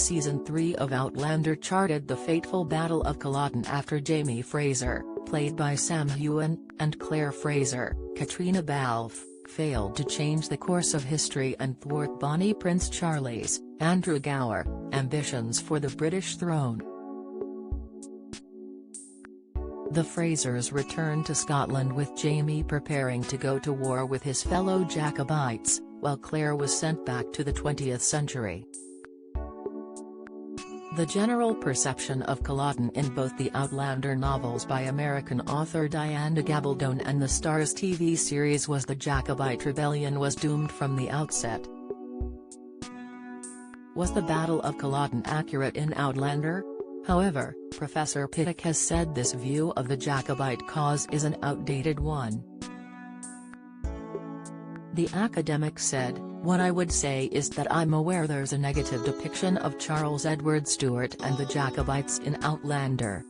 Season 3 of Outlander charted the fateful Battle of Culloden after Jamie Fraser, played by Sam Heughan, and Claire Fraser, Katrina Balfe, failed to change the course of history and thwart Bonnie Prince Charlie's, Andrew Gower, ambitions for the British throne. The Frasers returned to Scotland with Jamie preparing to go to war with his fellow Jacobites, while Claire was sent back to the 20th century. The general perception of Culloden in both the Outlander novels by American author Diana Gabaldon and the Starz TV series was the Jacobite rebellion was doomed from the outset. Was the Battle of Culloden accurate in Outlander? However, Professor Pittock has said this view of the Jacobite cause is an outdated one. The academic said, "What I would say is that I'm aware there's a negative depiction of Charles Edward Stuart and the Jacobites in Outlander."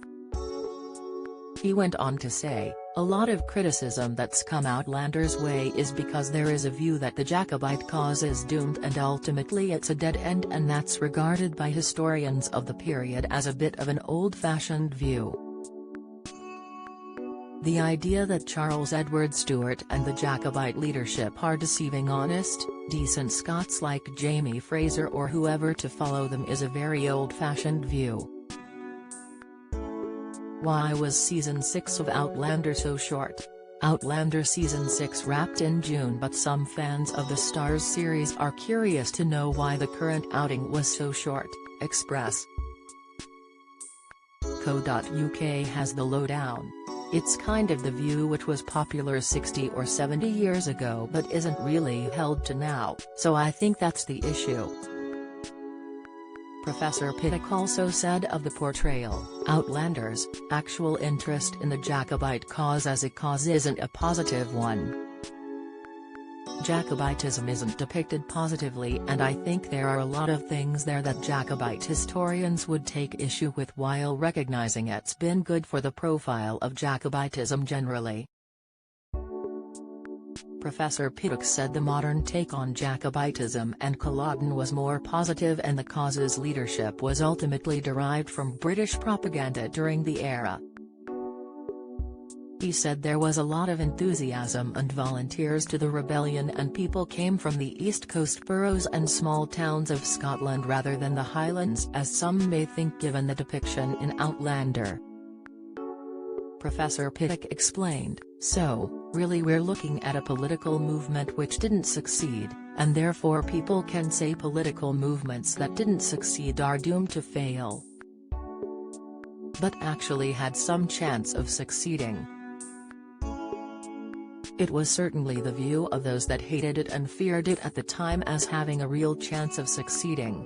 He went on to say, "A lot of criticism that's come Outlander's way is because there is a view that the Jacobite cause is doomed and ultimately it's a dead end, and that's regarded by historians of the period as a bit of an old-fashioned view. The idea that Charles Edward Stuart and the Jacobite leadership are deceiving honest, decent Scots like Jamie Fraser or whoever to follow them is a very old-fashioned view." Why was Season 6 of Outlander so short? Outlander Season 6 wrapped in June, but some fans of the Starz series are curious to know why the current outing was so short. Express.co.uk has the lowdown. "It's kind of the view which was popular 60 or 70 years ago but isn't really held to now, so I think that's the issue." Professor Pittock also said of the portrayal, "Outlander's actual interest in the Jacobite cause as a cause isn't a positive one. Jacobitism isn't depicted positively, and I think there are a lot of things there that Jacobite historians would take issue with while recognizing it's been good for the profile of Jacobitism generally." Professor Pittock said the modern take on Jacobitism and Culloden was more positive and the cause's leadership was ultimately derived from British propaganda during the era. He said there was a lot of enthusiasm and volunteers to the rebellion, and people came from the East Coast boroughs and small towns of Scotland rather than the Highlands as some may think given the depiction in Outlander. Professor Pittock explained, "So, really we're looking at a political movement which didn't succeed, and therefore people can say political movements that didn't succeed are doomed to fail, but actually had some chance of succeeding. It was certainly the view of those that hated it and feared it at the time as having a real chance of succeeding."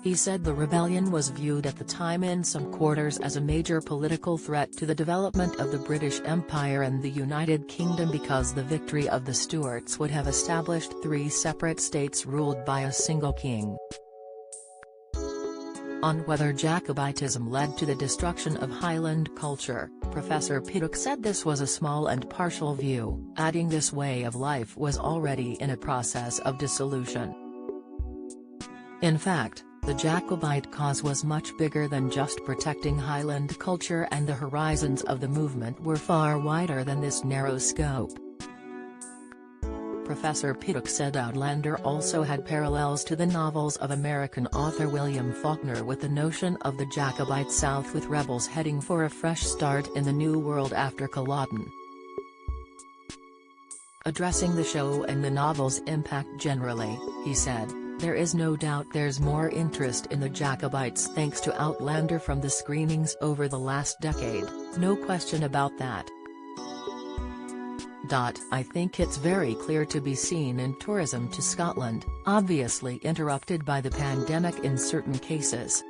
He said the rebellion was viewed at the time in some quarters as a major political threat to the development of the British Empire and the United Kingdom because the victory of the Stuarts would have established 3 separate states ruled by a single king. On whether Jacobitism led to the destruction of Highland culture, Professor Pittock said this was a small and partial view, adding this way of life was already in a process of dissolution. In fact, the Jacobite cause was much bigger than just protecting Highland culture, and the horizons of the movement were far wider than this narrow scope. Professor Pittock said Outlander also had parallels to the novels of American author William Faulkner with the notion of the Jacobite South with rebels heading for a fresh start in the New World after Culloden. Addressing the show and the novel's impact generally, he said, "There is no doubt there's more interest in the Jacobites thanks to Outlander from the screenings over the last decade, no question about that. I think it's very clear to be seen in tourism to Scotland, obviously interrupted by the pandemic in certain cases."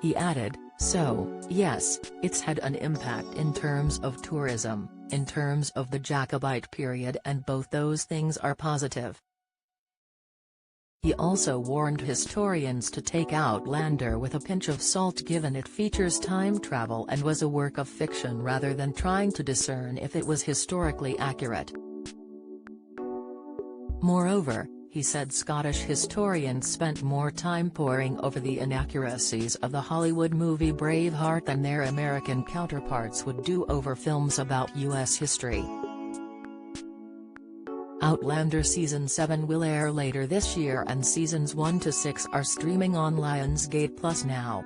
He added, "So, yes, it's had an impact in terms of tourism, in terms of the Jacobite period, and both those things are positive." He also warned historians to take Outlander with a pinch of salt given it features time travel and was a work of fiction rather than trying to discern if it was historically accurate. Moreover, He said Scottish historians spent more time poring over the inaccuracies of the Hollywood movie Braveheart than their American counterparts would do over films about U.S. history. Outlander Season 7 will air later this year and Seasons 1 to 6 are streaming on Lionsgate Plus now.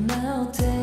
Now take